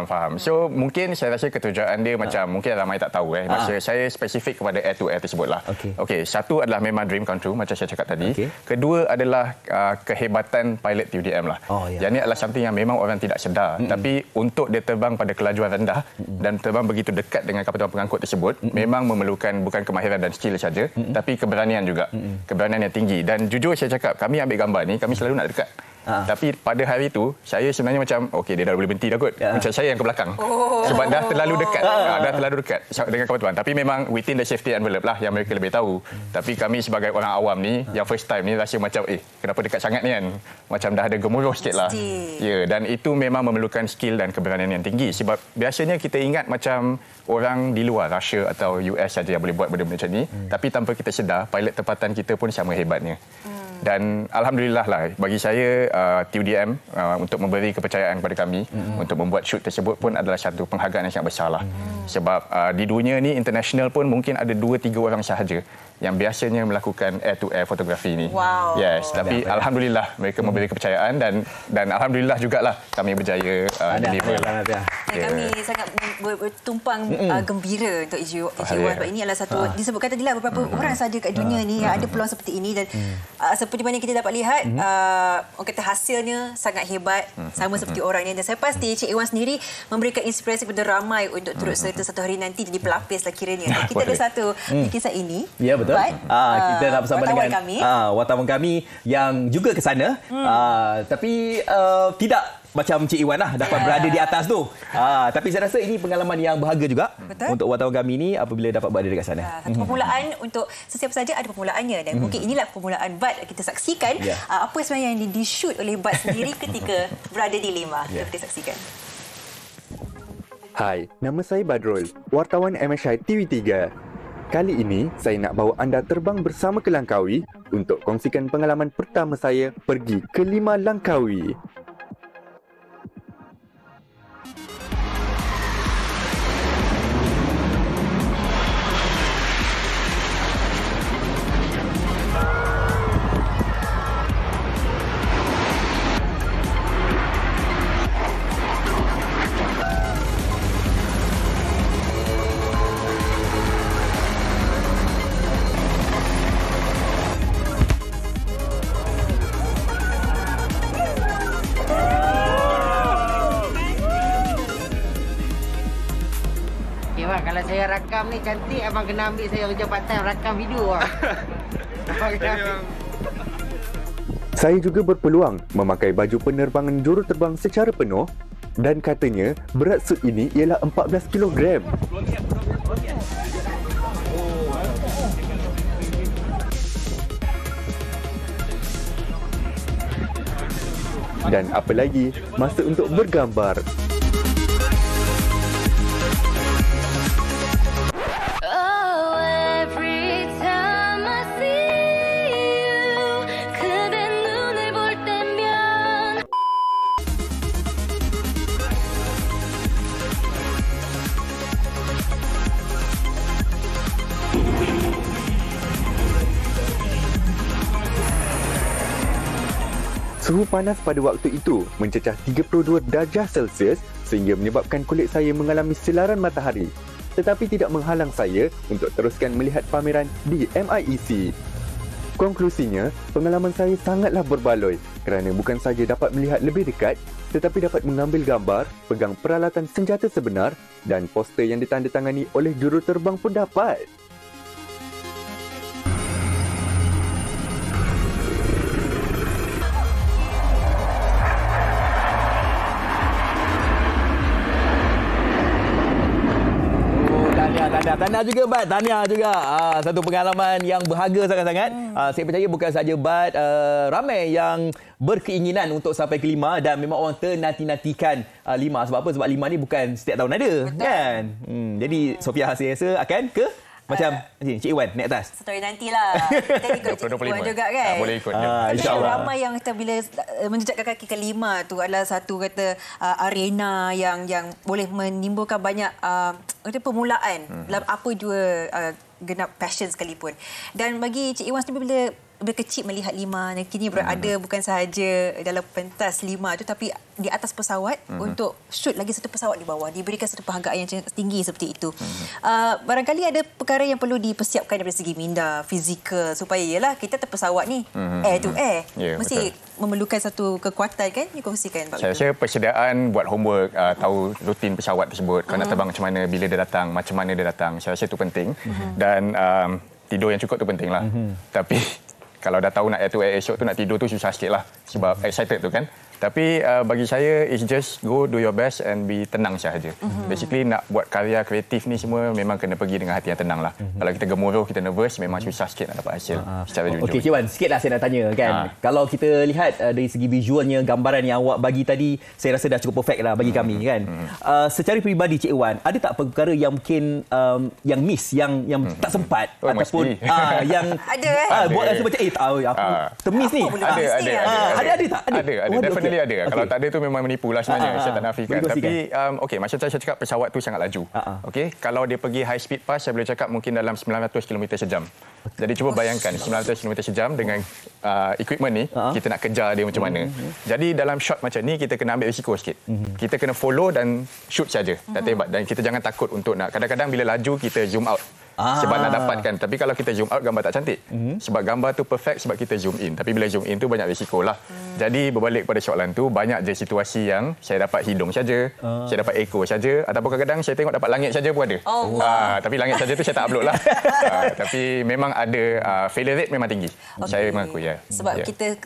Faham. So mungkin saya rasa ketujuan dia macam mungkin ramai tak tahu Maksud saya spesifik kepada air to air tersebutlah. Okey, satu adalah memang dream come true macam saya cakap tadi. Kedua adalah kehebatan pilot TUDM lah. Yang ni adalah something yang memang orang tidak sedar. Tapi untuk dia terbang pada kelajuan rendah dan terbang begitu dekat dengan kapal terbang pengangkut tersebut, memang memerlukan bukan kemahiran dan skill saja, tapi keberanian juga. Keberanian yang tinggi. Dan jujur saya cakap, kami ambil gambar ni, kami selalu nak dekat. Tapi pada hari itu, saya sebenarnya macam, okey, dia dah boleh berhenti dah kot. Macam saya yang ke belakang. Sebab dah terlalu dekat. Dah terlalu dekat dengan kapal terbang. Tapi memang within the safety envelope lah yang mereka lebih tahu. Tapi kami sebagai orang awam ni, yang first time ni rasa macam, kenapa dekat sangat ni kan? Macam dah ada gemuruh sikit lah. Dan itu memang memerlukan skill dan keberanian yang tinggi. Sebab biasanya kita ingat macam orang di luar, Russia atau US saja yang boleh buat benda macam ni. Tapi tanpa kita sedar, pilot tempatan kita pun sama hebatnya. Dan alhamdulillah lah bagi saya TUDM untuk memberi kepercayaan kepada kami untuk membuat shoot tersebut pun adalah satu penghargaan yang sangat besar lah. Sebab di dunia ni international pun mungkin ada 2-3 orang sahaja yang biasanya melakukan air to air fotografi ni. Tapi alhamdulillah mereka memberi kepercayaan dan alhamdulillah jugalah kami berjaya deliver. Kami sangat bertumpang gembira untuk Easy One sebab ini adalah satu disebutkan tadi lah beberapa orang saja kat dunia ni yang ada peluang seperti ini dan seperti mana kita dapat lihat orang kata hasilnya sangat hebat sama seperti orang ini dan saya pasti Cik Iwan sendiri memberikan inspirasi kepada ramai untuk turut serta satu hari nanti jadi pelapis lah kiranya. Kita ada satu kisah ini. Ya betul. Kita nak bersama dengan wartawan kami yang juga ke sana tapi macam Cik Iwan lah dapat berada di atas tu. Tapi saya rasa ini pengalaman yang berharga juga untuk wartawan kami ni apabila dapat berada dekat sana. Satu permulaan untuk sesiapa saja ada permulaannya dan mungkin inilah permulaan Bud. Kita saksikan apa sebenarnya yang di-shoot oleh Bud sendiri ketika berada di Lima. Kita saksikan. Hai, nama saya Badrul, wartawan MSI TV3. Kali ini, saya nak bawa anda terbang bersama ke Langkawi untuk kongsikan pengalaman pertama saya pergi ke Lima Langkawi. Kalau saya rakam ni cantik, abang kena ambil saya kerja part time rakam video. Saya juga berpeluang memakai baju penerbangan juruterbang secara penuh dan katanya berat suit ini ialah 14 kilogram. Dan apa lagi, masa untuk bergambar. Suhu panas pada waktu itu mencecah 32 darjah Celsius sehingga menyebabkan kulit saya mengalami silaran matahari. Tetapi tidak menghalang saya untuk teruskan melihat pameran di MIEC. Konklusinya, pengalaman saya sangatlah berbaloi kerana bukan saja dapat melihat lebih dekat tetapi dapat mengambil gambar, pegang peralatan senjata sebenar dan poster yang ditandatangani oleh juruterbang pun dapat. Tahniah juga Bud, tahniah juga. Satu pengalaman yang berharga sangat-sangat. Saya percaya bukan saja Bud, ramai yang berkeinginan untuk sampai ke Lima dan memang orang ternanti-nantikan Lima. Sebab apa? Sebab Lima ni bukan setiap tahun ada. Betul. Kan? Jadi Sofia saya rasa akan ke macam Cik Iwan naik atas. Satu hari nantilah. Kita ikut Cik Iwan juga kan. Boleh ikut. InsyaAllah. Ramai yang kata bila menjejakkan kaki ke Lima tu adalah satu kata arena yang boleh menimbulkan banyak kata permulaan dalam apa jua genap passion sekalipun. Dan bagi Cik Iwan sendiri bila kecil melihat Lima dan kini berada bukan sahaja dalam pentas Lima tu tapi di atas pesawat untuk shoot lagi satu pesawat di bawah, diberikan satu penghargaan yang tinggi seperti itu. Barangkali ada perkara yang perlu dipersiapkan dari segi minda, fizikal supaya ialah kita terpesawat ni air to air. Mesti memerlukan satu kekuatan kan dikongsikan. Saya rasa persediaan buat homework, tahu rutin pesawat tersebut, kalau nak terbang macam mana, bila dia datang, macam mana dia datang. Saya rasa itu penting dan tidur yang cukup tu penting lah. Tapi kalau dah tahu nak air to air esok tu nak tidur tu susah sikit lah sebab excited tu kan. Tapi bagi saya, it's just go do your best and be tenang sahaja. Basically nak buat karya kreatif ni semua memang kena pergi dengan hati yang tenang lah. Kalau kita gemuruh, kita nervous, memang susah sikit nak dapat hasil secara jujur. Okey, Cik Wan, sikitlah saya nak tanya kan. Kalau kita lihat dari segi visualnya, gambaran yang awak bagi tadi, saya rasa dah cukup perfect lah bagi kami kan. Secara peribadi Cik Wan, ada tak perkara yang mungkin yang miss, yang tak sempat ataupun yang ada buat rasa macam tahu aku termiss ni. Ada tak? Ada. Ada. Kalau tak ada tu memang menipu lah sebenarnya. Saya tak nafikan. Tapi okey, macam saya cakap pesawat tu sangat laju. Okey, kalau dia pergi high speed pass, saya boleh cakap mungkin dalam 900 km sejam. Jadi cuba bayangkan 900 km sejam dengan equipment ni, kita nak kejar dia macam mana. Jadi dalam shot macam ni kita kena ambil risiko sikit. Kita kena follow dan shoot saja. Tak tembak, dan kita jangan takut untuk nak, kadang-kadang bila laju kita zoom out. Sebab nak dapatkan. Tapi kalau kita zoom out, gambar tak cantik. Sebab gambar tu perfect sebab kita zoom in. Tapi bila zoom in tu banyak risiko lah. Jadi berbalik pada soalan tu, banyak je situasi yang saya dapat hidung saja, saya dapat ekor saja, ataupun kadang-kadang saya tengok dapat langit saja pun ada. Tapi langit saja tu saya tak upload lah. Tapi memang ada failure rate memang tinggi. Saya mengaku ya. Sebab kita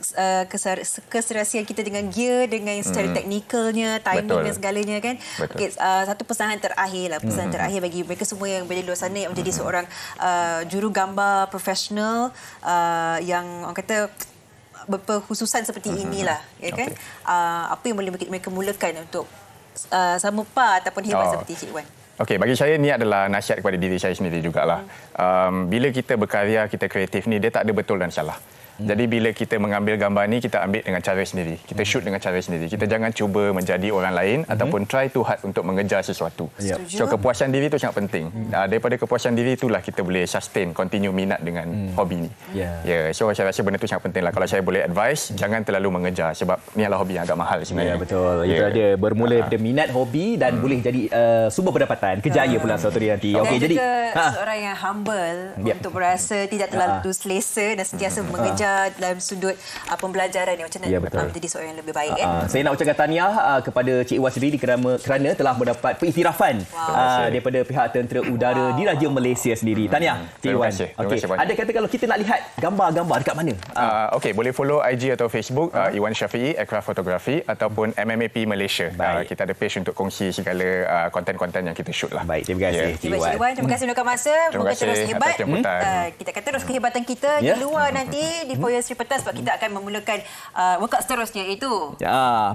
keserasian kita dengan gear, dengan secara teknikalnya, timing dan segalanya kan. Okay, satu pesanan terakhir lah, pesanan terakhir bagi mereka semua yang berada di luar sana yang menjadi seorang juru gambar profesional yang orang kata berkhususan seperti inilah, ya kan? Apa yang boleh mereka mulakan untuk sama par ataupun hebat seperti Cik Wan? Okey, bagi saya ni adalah nasihat kepada diri saya sendiri jugalah. Bila kita berkarya, kita kreatif ni, dia tak ada betul dan salah. Jadi bila kita mengambil gambar ni, kita ambil dengan cara sendiri. Kita shoot dengan cara sendiri. Kita jangan cuba menjadi orang lain ataupun try too hard untuk mengejar sesuatu. So kepuasan diri itu sangat penting. Daripada kepuasan diri itulah kita boleh sustain, continue minat dengan hobi ni. So saya rasa benda itu sangat penting lah. Kalau saya boleh advice, jangan terlalu mengejar sebab ni adalah hobi yang agak mahal sebenarnya. Betul. Itu ada bermula dari minat hobi dan boleh jadi sumber pendapatan. Kejaya pula suatu hari nanti. Okey, jadi seorang yang humble untuk berasa tidak terlalu selesa dan sentiasa mengejar dalam sudut pembelajaran ni macam mana menjadi seorang yang lebih baik. Saya nak ucapkan tahniah kepada Cik Wan sendiri kerana telah mendapat pengiktirafan daripada pihak Tentera Udara Diraja Malaysia sendiri. Tahniah Cik Wan. Ada kata kalau kita nak lihat gambar-gambar dekat mana? Okey, boleh follow IG atau Facebook Iwan Syafiee Aircraft Photography ataupun MMAP Malaysia. Kita ada page untuk kongsi segala konten-konten yang kita shoot lah. Baik, terima kasih Cik Wan. Terima kasih untuk masa. Semoga terus hebat. Kita akan terus kehebatan kita di luar nanti di Foya Sri Petas sebab kita akan memulakan workout seterusnya iaitu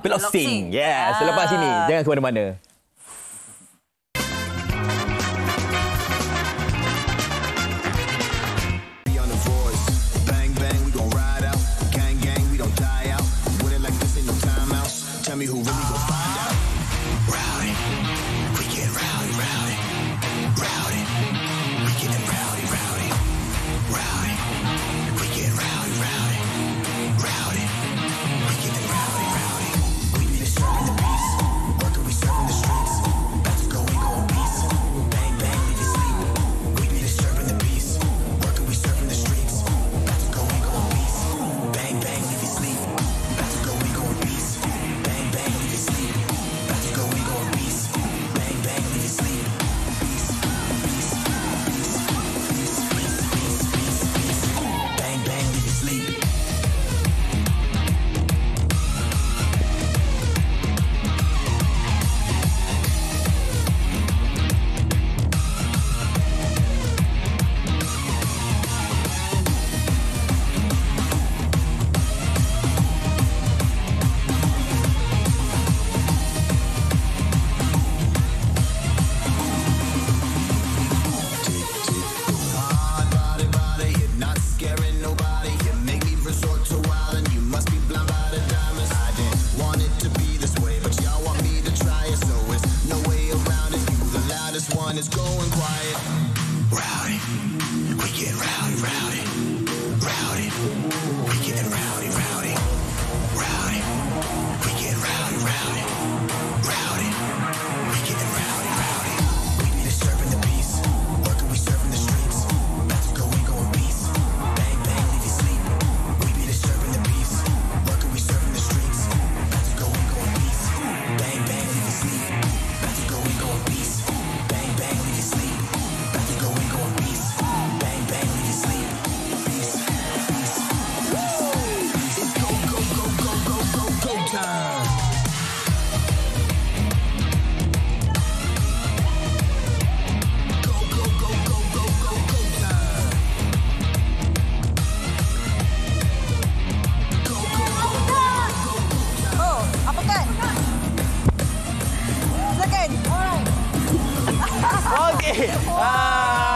piloxing. Selepas ini jangan ke mana-mana.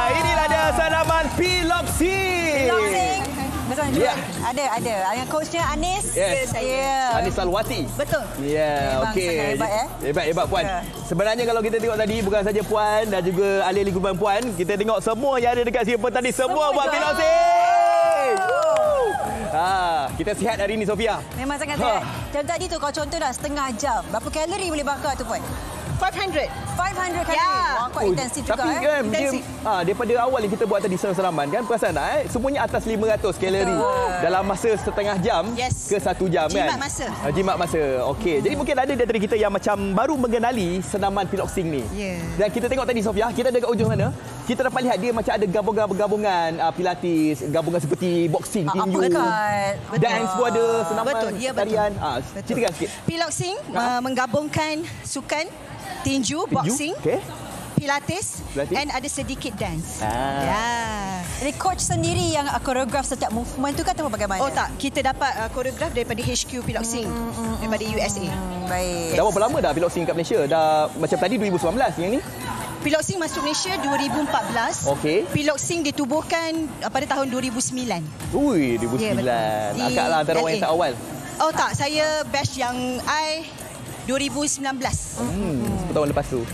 Inilah dia senaman piloxing. Ada. Yang coachnya Anis. Saya Anis Salwati. Betul. Okey. Hebat Puan. Sebenarnya kalau kita tengok tadi bukan saja Puan dan juga ahli-ahli gubahan Puan, kita tengok semua yang ada dekat sini tadi semua buat piloxing. Kita sihat hari ini Sofia. Memang sangat sihat. Macam tadi tu kalau contoh dah setengah jam, berapa kalori boleh bakar tu Puan? 500 kalori. Wah, quite intensif juga. Tapi kan dia, daripada awal yang kita buat tadi seram-seraman kan, perasan tak semuanya atas 500 kalori dalam masa setengah jam ke 1 jam kan. Jimat masa. Okey. Jadi mungkin ada dari kita yang macam baru mengenali senaman piloxing ni. Dan kita tengok tadi Sofia, kita ada kat ujung sana. Kita dapat lihat dia macam ada gabungan pilates, gabungan seperti boxing, tinju, dance pun ada, senaman, tarian. Ceritakan sikit. Piloxing menggabungkan sukan, tinju, boxing, pilates and ada sedikit dance. Jadi coach sendiri yang koreograf setiap movement tu kan atau bagaimana? Oh tak, kita dapat koreograf daripada HQ Piloxing daripada USA. Baik. Dah berapa lama dah piloxing kat Malaysia? Dah macam tadi 2019 yang ni? Piloxing masuk Malaysia 2014. Okey. Piloxing ditubuhkan pada tahun 2009. Ui, 2009. Agaklah antara orang yang tak awal. Oh tak, saya batch yang I 2019. 10 tahun lepas tu.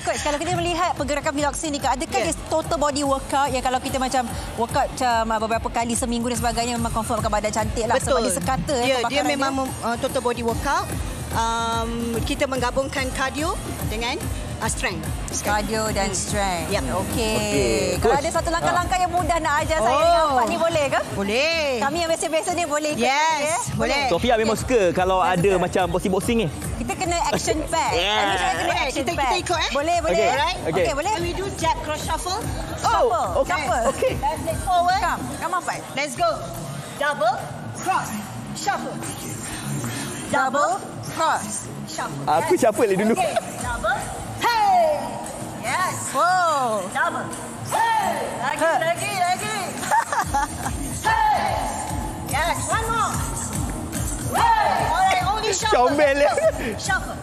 Coach, kalau kita melihat pergerakan piloxing ni, adakah dia total body workout yang kalau kita macam workout macam beberapa kali seminggu dan sebagainya memang confirmkan badan cantik lah. Betul. Sebab dia sekata dia memang total body workout. Kita menggabungkan cardio dengan strength. Cardio dan strength. Okey. Okay. Kalau ada satu langkah-langkah yang mudah nak ajar saya dengan Pak ni boleh ke? Boleh. Kami yang biasa-biasa ni boleh ikut. Yes, boleh. Sofia memang suka kalau ada macam boxing-boxing ni. Kita kena action pack. Kami saya kena action pack. Kita ikut Boleh. Okay, boleh. We do jab cross shuffle. Shuffle. Okay. Let's leg forward. Come on, Pak. Let's go. Double cross shuffle. Double cross shuffle. Aku shuffle dulu. Okay. Double. Hey. Yes. Wow. Double. Hey. Lagi. Hey. Yes. One more. Hey. Alright, only shuffle. Comel. Shuffle.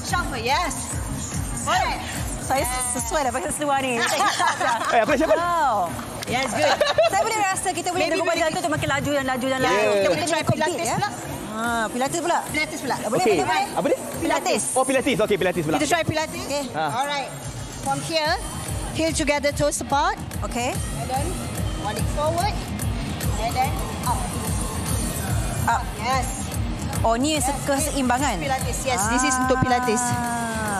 Shuffle. Yes. Alright. Saya sesuai dah pakai seluar ni. Aku nak shuffle. Wow. Yes, good. Saya boleh rasa kita boleh bergumpa jalan tu makin laju dan laju. Kita boleh try pilates pula. Pilates pula. Boleh. Apa dia? Pilates. Oh, pilates. Okey, pilates pula. Kita try pilates. Okay. Alright. From here, heel together, toes apart. Okay. And then one leg forward. And then up. Yes. Oh, ni keseimbangan. Pilates. Yes, this is untuk pilates.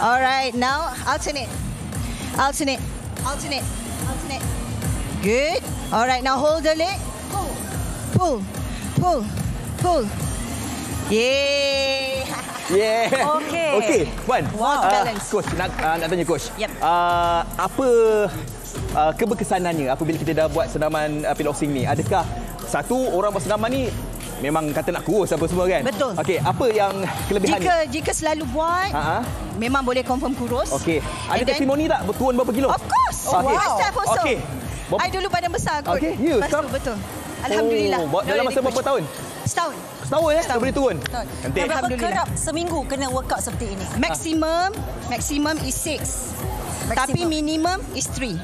Alright, now alternate. Good. Alright, now hold the leg. Pull. Yay. Okay. Puan. Wow. Balance. Coach, nak tanya coach. Yep. Apa keberkesanannya apabila kita dah buat senaman piloxing ni? Adakah satu orang buat senaman ni memang kata nak kurus apa semua kan? Betul. Okey, apa yang kelebihannya? Jika selalu buat, memang boleh confirm kurus. Okey. Ada testimoni tak turun berapa kilo? Of course. Myself also. Okey. I dulu badan besar kot. Okey, betul. Alhamdulillah. Dalam masa berapa tahun? Setahun Dah boleh turun? Cantik. Berapa kerap seminggu kena workout seperti ini? Maximum is 6. Tapi minimum is 3.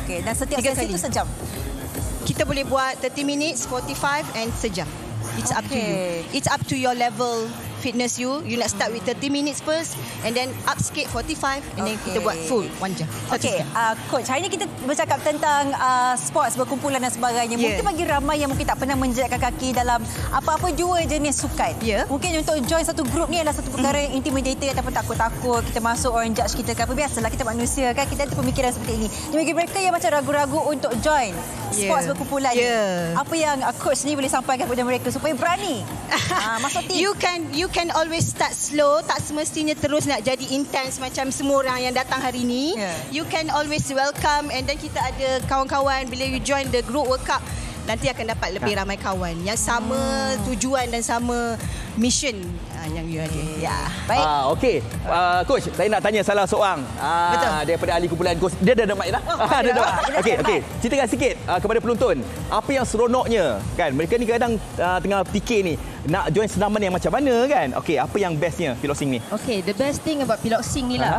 Okey, dan setiap sesi itu sejam? Kita boleh buat 30 minutes, 45 and sejam. It's up to you. It's up to your level fitness you. You nak start with 30 minutes first and then up sikit 45 and then kita buat full 1 jam. Okey, coach, hari ini kita bercakap tentang sports, berkumpulan dan sebagainya. Mungkin bagi ramai yang mungkin tak pernah menjejakkan kaki dalam apa-apa jua jenis sukan. Mungkin untuk join satu grup ni adalah satu perkara yang intimidating ataupun takut-takut. Kita masuk orang judge kita ke apa. Biasalah kita manusia kan, kita ada pemikiran seperti ini. Bagi mereka yang macam ragu-ragu untuk join sports berkumpulan ni, apa yang coach ni boleh sampaikan kepada mereka supaya berani masuk tim? You can always start slow. Tak semestinya terus nak jadi intense macam semua orang yang datang hari ni. You can always welcome and then kita ada kawan-kawan bila you join the group workout, nanti akan dapat lebih ramai kawan yang sama tujuan dan sama mission yang you ada. Baik. Okey. Coach, saya nak tanya salah seorang. Daripada ahli kumpulan coach. Dia dah mic dah. Okey. Ceritakan sikit kepada penonton, apa yang seronoknya kan? Mereka ni kadang tengah fikir ni nak join senaman yang macam mana kan? Okey, apa yang bestnya piloxing ni? Okay, the best thing about piloxing ni lah.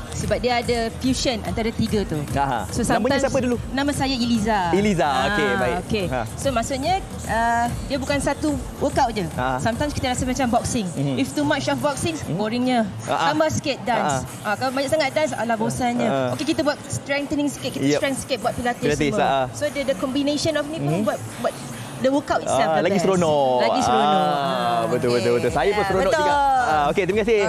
Sebab dia ada fusion antara tiga tu. So namanya siapa dulu? Nama saya Eliza. Okey, baik. Okay. So maksudnya dia bukan satu workout je. Sometimes kita rasa macam boxing. If too much of boxing, boringnya. Tambah sikit dance. Kalau banyak sangat dance, alah bosannya. Okay, kita buat strengthening sikit. Kita strength sikit buat pilates semua. So the combination of ni pun buat the workout itself the lagi best. seronok. Lagi seronok. Betul. Saya pun seronok juga. Okey, terima kasih.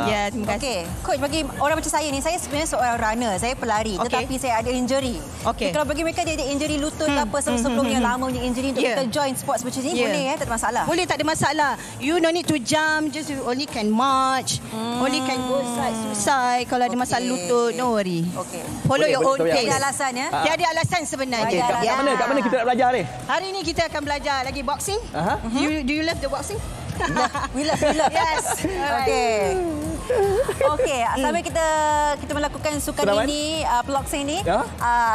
Ya, terima kasih. Okey, coach bagi orang macam saya ni, saya sebenarnya seorang runner, saya pelari, tetapi saya ada injury. Okey. Kalau bagi mereka dia ada injury lutut ke apa sebelum-sebelumnya lama punya injury untuk kita join sports macam ni boleh tak ada masalah. Boleh, tak ada masalah. You no need to jump, just you only can march, only can go side to side. Kalau ada masalah lutut, no worry. Okey. Follow your own pace. Tiada alasan ya. Tiada alasan sebenarnya. Kat mana kita nak belajar ni? Hari ni kita akan belajar lagi boxing. Do you love the boxing? We love. Yes. Okey. Okey, sambil kita melakukan sukan ini, boxing ini,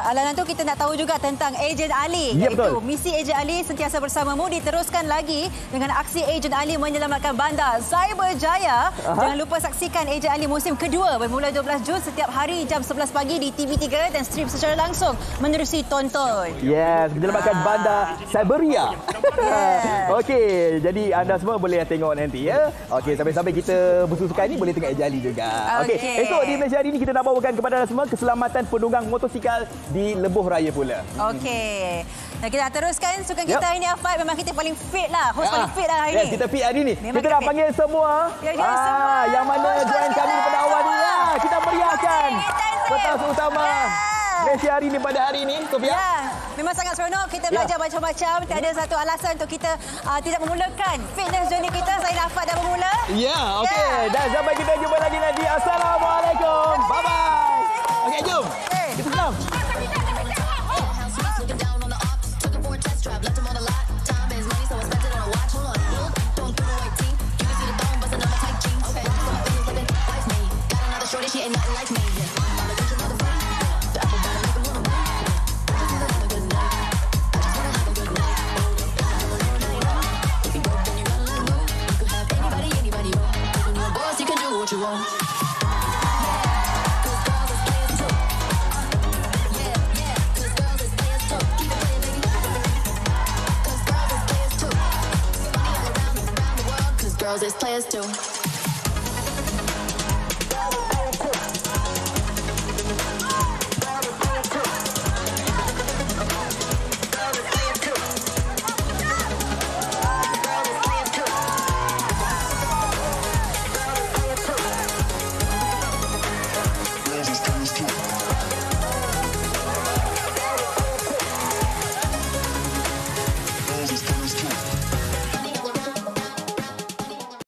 Alana tu kita nak tahu juga tentang Ejen Ali. Ya, betul. Misi Ejen Ali sentiasa bersamamu diteruskan lagi dengan aksi Ejen Ali menyelamatkan bandar Cyberjaya. Jangan lupa saksikan Ejen Ali musim kedua bermula 12 Jun setiap hari jam 11 pagi di TV3 dan stream secara langsung menerusi tonton. Yes, menyelamatkan bandar Cyberia. Okey, jadi anda semua boleh tengok nanti ya. Okey, sampai-sampai kita bersusukan ni boleh tengok Ejen Ali juga. Okey, esok di Malaysia hari ini kita nak bawakan kepada anda semua keselamatan penunggang motosikal di Lebuh Raya pula. Okey. Dan kita nak teruskan sukan kita hari ni, Afad. Memang kita paling fit lah. Host paling fit lah hari ni. Kita fit hari ni. Memang kita nak panggil semua. Yang mana join kami pada awal ni. Kita meriahkan pentas utama Malaysia hari ni pada hari ini. Sofia. Memang sangat seronok. Kita belajar macam-macam. Tiada satu alasan untuk kita tidak memulakan fitness journey kita. Saya dan Afad dah bermula. Okey. Dan sampai kita jumpa lagi nanti. Assalamualaikum. Bye-bye. Okey, jom. Kita senam. Girls is players too.